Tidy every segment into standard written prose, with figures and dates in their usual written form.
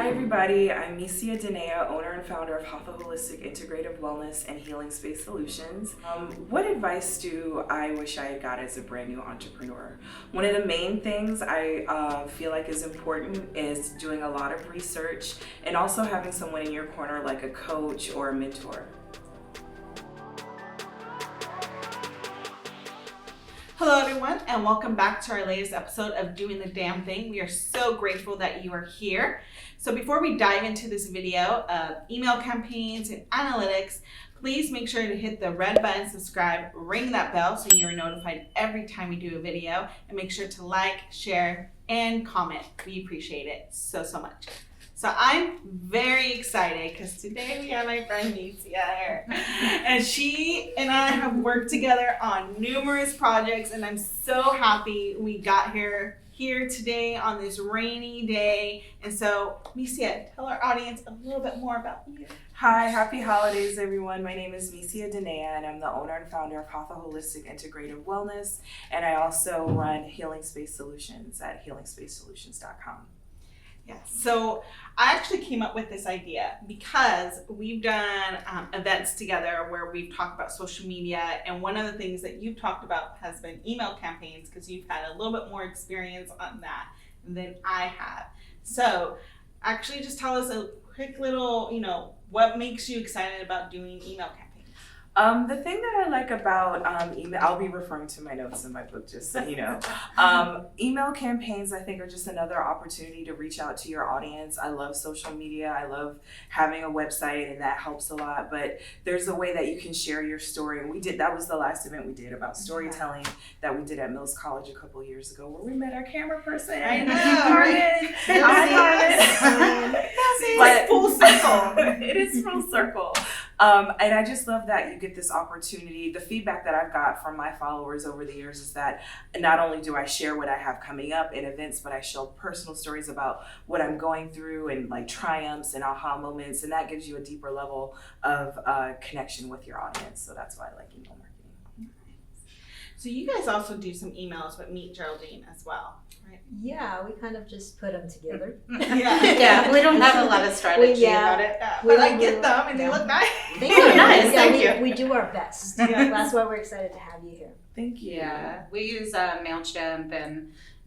Hi everybody, I'm Misia Denéa, owner and founder of Hatha Holistic Integrative Wellness and HealingSpaceSolutions. What advice do I wish I had got as a brand new entrepreneur? One of the main things I feel like is important is doing a lot of research and also having someone in your corner like a coach or a mentor. Hello everyone, and welcome back to our latest episode of Doing the Damn Thing. We are so grateful that you are here. So before we dive into this video of email campaigns and analytics, please make sure to hit the red button, subscribe, ring that bell so you're notified every time we do a video, and make sure to like, share, and comment. We appreciate it so much. So I'm very excited because today we have my friend Misia here. And she and I have worked together on numerous projects, and I'm so happy we got here today on this rainy day. And so Misia, tell our audience a little bit more about you. Hi, happy holidays everyone. My name is Misia Denéa and I'm the owner and founder of Hatha Holistic Integrative Wellness, and I also run HealingSpaceSolutions at HealingSpaceSolutions.com. Yeah, so I actually came up with this idea because we've done events together where we've talked about social media, and one of the things that you've talked about has been email campaigns because you've had a little bit more experience on that than I have. So actually just tell us a quick little, what makes you excited about doing email campaigns? The thing that I like about email, I'll be referring to my notes in my book just so you know. Email campaigns I think are just another opportunity to reach out to your audience. I love social media. I love having a website, and that helps a lot, but there's a way that you can share your story, and that was the last event we did about storytelling that we did at Mills College a couple years ago where we met our camera person. I know, right? But full circle. It is full circle. And I just love that you get this opportunity. The feedback that I've got from my followers over the years is that not only do I share what I have coming up in events, but I share personal stories about what I'm going through and like triumphs and aha moments, and that gives you a deeper level of connection with your audience. So that's why I like email marketing. So you guys also do some emails with Meet Geraldine as well, right? Yeah, we kind of just put them together. Yeah, we don't have a lot of strategy about it. But I get them and they look nice. They look nice. Thank you. We do our best. Yeah. That's why we're excited to have you here. Thank you. Yeah, we use Mailchimp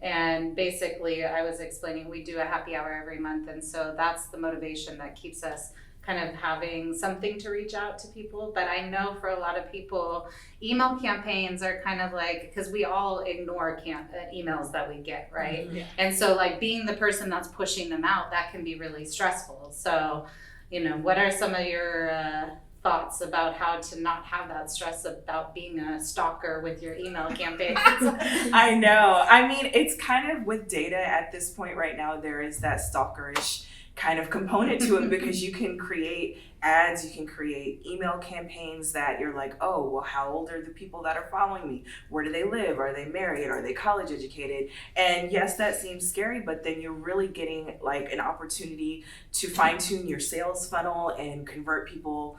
and basically I was explaining we do a happy hour every month, and so that's the motivation that keeps us kind of having something to reach out to people. But I know for a lot of people, email campaigns are kind of like, because we all ignore emails that we get, right? Yeah. And so like being the person that's pushing them out, that can be really stressful. So, what are some of your thoughts about how to not have that stress about being a stalker with your email campaigns? I know. I mean, it's kind of with data at this point right now, there is that stalkerish kind of component to it because you can create ads, you can create email campaigns that you're like, oh, well, how old are the people that are following me? Where do they live? Are they married? Are they college educated? And yes, that seems scary, but then you're really getting like an opportunity to fine tune your sales funnel and convert people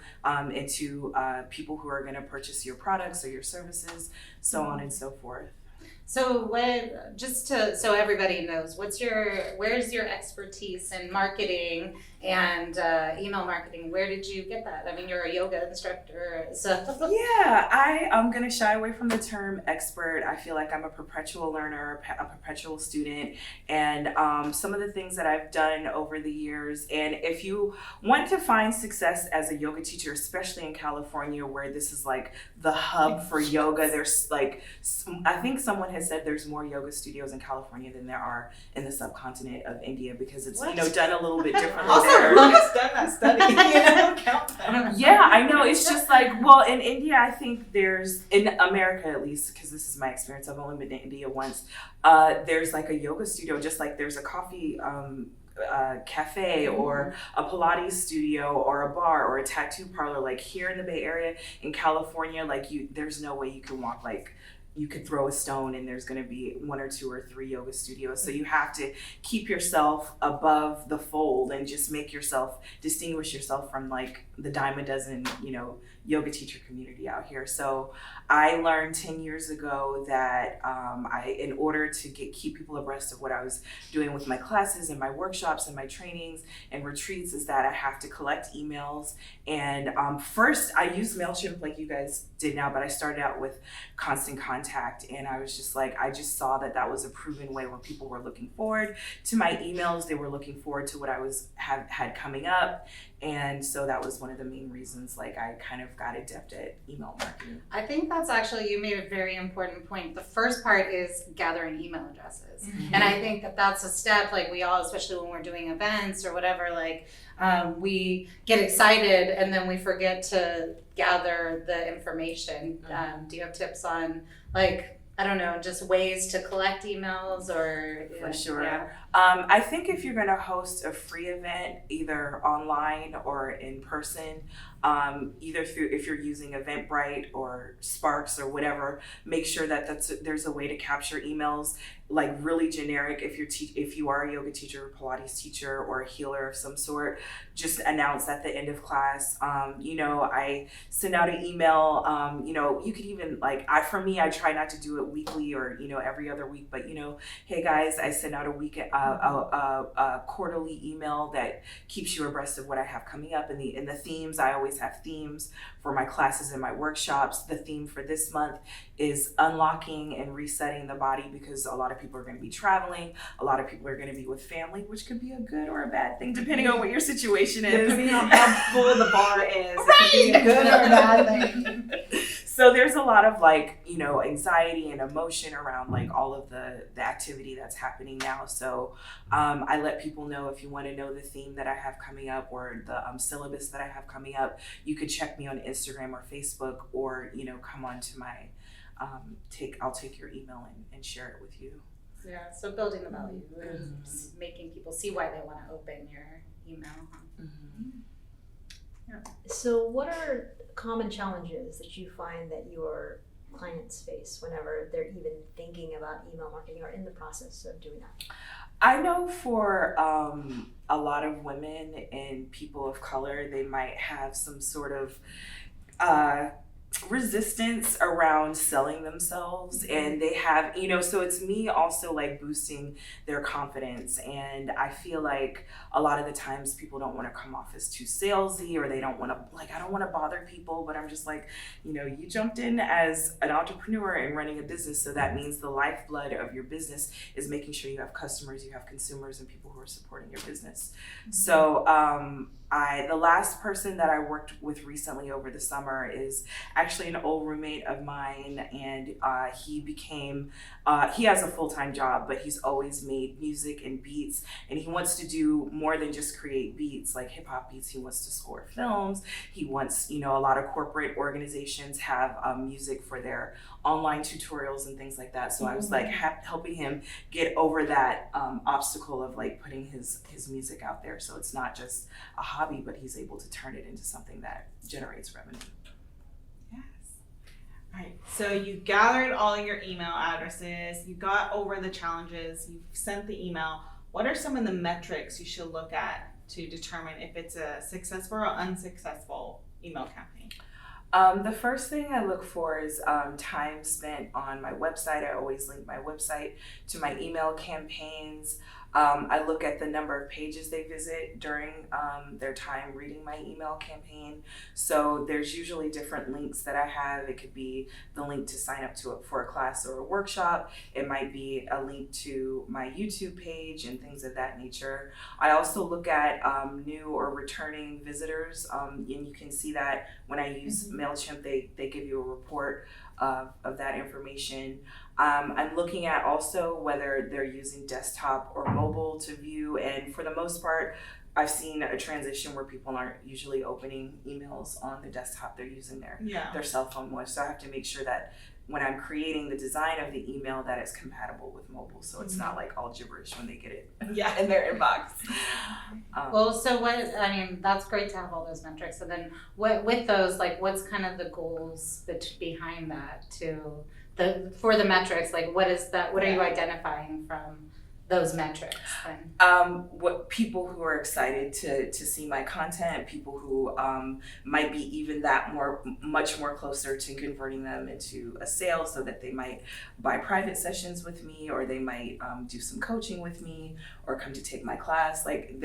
into people who are going to purchase your products or your services, so on and so forth. So so everybody knows, where's your expertise in marketing and email marketing? Where did you get that? I mean, you're a yoga instructor, so. Yeah, I'm going to shy away from the term expert. I feel like I'm a perpetual learner, a perpetual student, and some of the things that I've done over the years. And if you want to find success as a yoga teacher, especially in California, where this is like the hub for yoga, there's like, I think someone has said there's more yoga studios in California than there are in the subcontinent of India because it's done a little bit differently. Also, who has done that study? Count them. Yeah, I know. It's just like, well, in India, I think in America at least, because this is my experience, I've only been to India once, there's like a yoga studio, just like there's a coffee cafe or a Pilates studio or a bar or a tattoo parlor. Like here in the Bay Area in California, like there's no way you can walk like you could throw a stone and there's going to be 1 or 2 or 3 yoga studios. So you have to keep yourself above the fold and just distinguish yourself from like the dime a dozen, yoga teacher community out here. So I learned 10 years ago that in order to keep people abreast of what I was doing with my classes and my workshops and my trainings and retreats, is that I have to collect emails. And first I used Mailchimp like you guys did now, but I started out with Constant Contact, and I was just like, I just saw that was a proven way where people were looking forward to my emails. They were looking forward to what I had coming up. And so that was one of the main reasons, like, I kind of got adept at email marketing. I think that's actually, you made a very important point. The first part is gathering email addresses. Mm-hmm. And I think that's a step, like we all, especially when we're doing events or whatever, like we get excited and then we forget to gather the information. Do you have tips on, like, I don't know, just ways to collect emails or? For sure. Yeah. I think if you're going to host a free event, either online or in person, either through, if you're using Eventbrite or Sparks or whatever, make sure that there's a way to capture emails, like really generic. If you are a yoga teacher or Pilates teacher or a healer of some sort, just announce at the end of class. I send out an email. You could even I try not to do it weekly or every other week, but hey guys, I send out a quarterly email that keeps you abreast of what I have coming up. And the themes, I always have themes for my classes and my workshops. The theme for this month is unlocking and resetting the body, because a lot of people are going to be traveling. A lot of people are going to be with family, which could be a good or a bad thing depending on what your situation is. Depending on how full the bar is. Right. It could be a good or a bad thing. So there's a lot of anxiety and emotion around all of the activity that's happening now. So I let people know, if you want to know the theme that I have coming up or the syllabus that I have coming up, you could check me on Instagram or Facebook, or come on to my I'll take your email and share it with you. Yeah, so building the value and making people see why they want to open your email. Mm-hmm. Yeah. So what are common challenges that you find that your clients face whenever they're even thinking about email marketing or in the process of doing that? I know for a lot of women and people of color, they might have some sort of resistance around selling themselves, and they have so it's me also boosting their confidence. And I feel like a lot of the times people don't want to come off as too salesy, or they don't want to I don't want to bother people, but I'm just you jumped in as an entrepreneur and running a business, so that means the lifeblood of your business is making sure you have customers, you have consumers, and people who are supporting your business. Mm-hmm. So the last person that I worked with recently over the summer is actually an old roommate of mine, and he has a full-time job, but he's always made music and beats, and he wants to do more than just create beats, like hip-hop beats. He wants to score films. He wants, a lot of corporate organizations have music for their online tutorials and things like that. So I was helping him get over that obstacle of putting his music out there, so it's not just a hobby, but he's able to turn it into something that generates revenue. Yes. All right. So you gathered all your email addresses, you got over the challenges, you've sent the email. What are some of the metrics you should look at to determine if it's a successful or unsuccessful email campaign? The first thing I look for is time spent on my website. I always link my website to my email campaigns. I look at the number of pages they visit during their time reading my email campaign. So there's usually different links that I have. It could be the link to sign up for a class or a workshop. It might be a link to my YouTube page and things of that nature. I also look at new or returning visitors, and you can see that when I use Mailchimp, they give you a report of that information. I'm looking at also whether they're using desktop or mobile to view, and for the most part, I've seen a transition where people aren't usually opening emails on the desktop. They're using their cell phone more. So I have to make sure that when I'm creating the design of the email, that it's compatible with mobile, so it's not all gibberish when they get it in their inbox. That's great to have all those metrics. And then with those, what's kind of the goals behind that to for the metrics, like what is that? What are you identifying from those metrics then? What people who are excited to see my content, people who might be even much more closer to converting them into a sale, so that they might buy private sessions with me, or they might do some coaching with me, or come to take my class. Like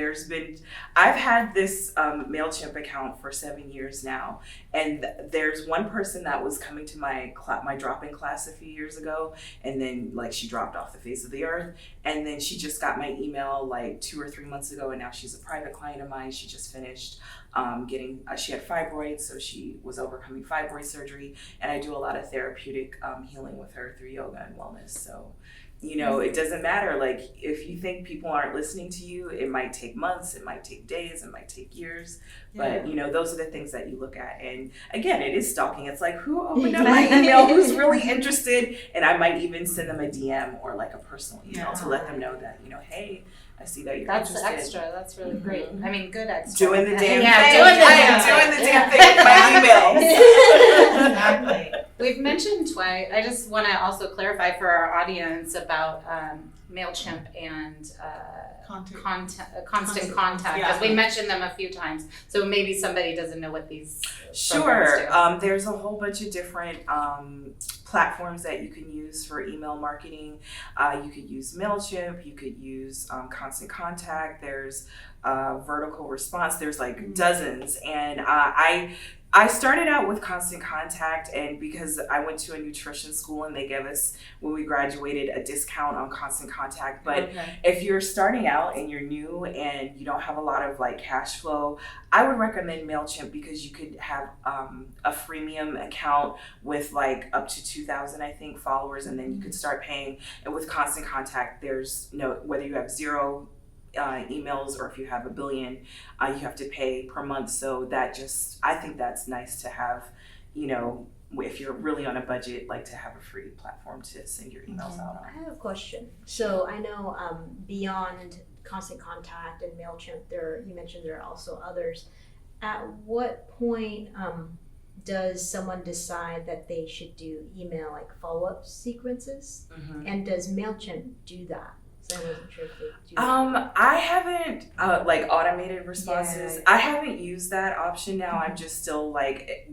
I've had this Mailchimp account for 7 years now, and there's one person that was coming to my drop-in class a few years ago, and then like she dropped off the face of the earth, and then she just got my email like 2 or 3 months ago, and now she's a private client of mine. She just finished she had fibroids, so she was overcoming fibroid surgery, and I do a lot of therapeutic healing with her through yoga and wellness. So, it doesn't matter. Like, if you think people aren't listening to you, it might take months, it might take days, it might take years, but those are the things that you look at. And again, it is stalking. It's like, who opened up my email, who's really interested? And I might even send them a DM or like a personal email to let them know that, hey, I see that you're interested. That's extra. That's really great. I mean, good extra. Doing the damn thing. Doing the damn thing with my emails. Exactly. We've mentioned twice. I just want to also clarify for our audience about Mailchimp and constant contact, because we mentioned them a few times. So maybe somebody doesn't know what these. Sure. There's a whole bunch of different platforms that you can use for email marketing. You could use Mailchimp. You could use Constant Contact. There's Vertical Response. There's like dozens, and I started out with Constant Contact, and because I went to a nutrition school and they gave us, when we graduated, a discount on Constant Contact. But if you're starting out and you're new and you don't have a lot of like cash flow, I would recommend Mailchimp, because you could have a freemium account with like up to 2,000, I think, followers, and then you could start paying. And with Constant Contact, there's whether you have 0 emails or if you have 1 billion, you have to pay per month. So I think that's nice to have, if you're really on a budget, like to have a free platform to send your emails out on. I have a question. So I know beyond Constant Contact and Mailchimp, you mentioned there are also others. At what point does someone decide that they should do email like follow-up sequences? And does Mailchimp do that? So I wasn't sure if they do that. I haven't like automated responses. I haven't used that option now. I'm just still like,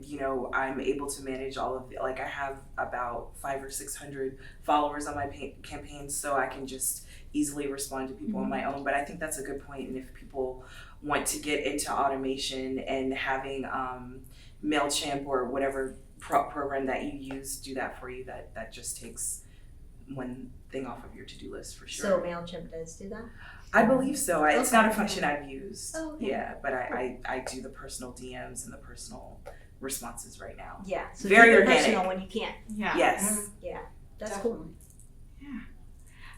I'm able to manage all of it. Like I have about 500 or 600 followers on my campaigns, so I can just easily respond to people on my own. But I think that's a good point. And if people want to get into automation and having Mailchimp or whatever program that you use do that for you, that just takes one thing off of your to-do list for sure. So Mailchimp does do that? I believe so. It's not a function I've used. Oh, okay. Yeah, but I do the personal DMs and the personal responses right now. Yeah. So very do the organic. personal when you can't. Yeah. Yes. Yeah. That's Definitely. cool. Yeah.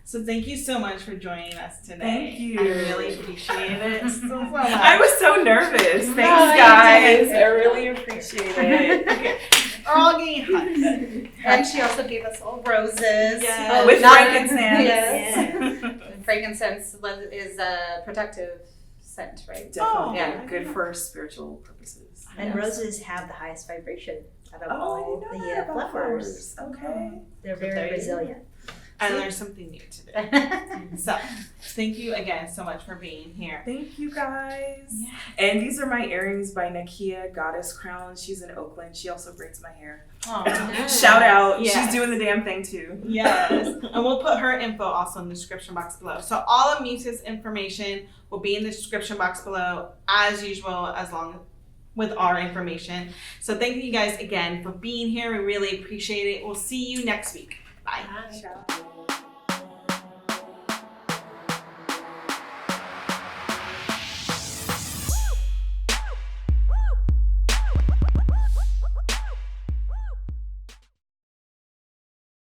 So thank you so much for joining us today. Thank you. I really appreciate it so much. I was so nervous. Thanks, you did. guys. I really appreciate it. Okay. We're all getting hugs. And she also gave us all roses. Yes. With not- frankincense. Yes. Frankincense is a protective scent, right? Definitely. Yeah. Good for spiritual purposes. And Yes. roses have the highest vibration out of Oh, I all didn't know the that about flowers. Okay. They're There very you go. resilient. I learned something new today. So thank you again so much for being here. Thank you, guys. Yeah. And these are my earrings by Nakia Goddess Crown. She's in Oakland. She also braids my hair. Oh. Nice. Shout out. Yes. She's doing the damn thing too. Yes. And we'll put her info also in the description box below. So all of Misia's information will be in the description box below as usual, as long with our information. So thank you guys again for being here. We really appreciate it. We'll see you next week. Bye. Ciao.